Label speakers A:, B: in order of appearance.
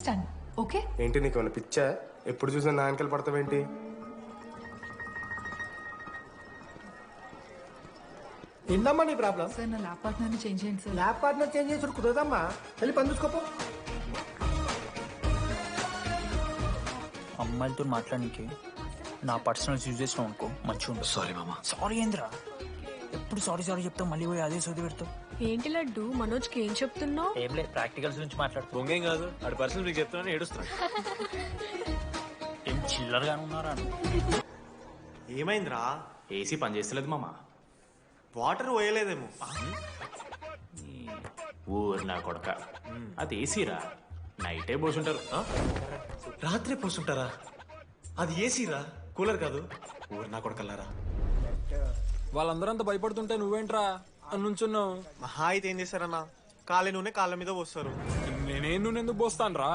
A: Understand okay?
B: ఏంటి నీకు ఏమైనా పిచ్చా? ఎప్పుడు చూసినా నా వెనకాల పడతావేంటి?
C: ఏందమ్మా నీ ప్రాబ్లం?
A: సార్ నా ల్యాప్ పార్ట్నర్ని చేంజ్ చేయండి సార్.
C: ల్యాబ్ పార్ట్నర్ చేంజ్ చేసి కుదరదమ్మా. వెళ్ళి పని చూసుకోపో.
D: అమ్మాయిలతో మాట్లాడడానికి నా పర్సనల్స్ యూజ్ చేసినావు అనుకో మంచిగా ఉంటుంది.
E: సారీ మామ.
D: సారీ ఏంద్రా, ఎప్పుడు సారీ సారీ చెప్తావు, మళ్ళీ పోయి అదే సోది పెడతావు.
F: ఏంటి లడ్డు మనోజ్కి ఏం చెప్తున్నావు?
D: ఏం లేదు, ప్రాక్టికల్స్ గురించి మాట్లాడుతూ.
E: బొంగేం కాదు, ఆడి పర్సనల్ మీకు చెప్తానని ఏడుస్తున్నాడు.
D: ఏం చిల్లరగానే ఉన్నారా?
E: ఏమైందిరా? ఏసీ పని చేస్తలేదు మామ. వాటర్ పోయలేదేమో. ఊరు నా కొడక, అది ఏసీరా, నైటే పోసుంటారు. రాత్రే పోసుంటారా? అది ఏసీరా, కూలర్ కాదు. ఊరు నా కొడకల్లారా.
G: వాళ్ళందరంతా భయపడుతుంటే నువ్వేంట్రా అని నుంచున్నావు?
H: మహా అయితే ఏం చేస్తారన్నా, కాళ్ళ నూనె కాళ్ళ మీద పోస్తారు.
G: నేనేం నువ్వు ఎందుకు పోస్తాను రా?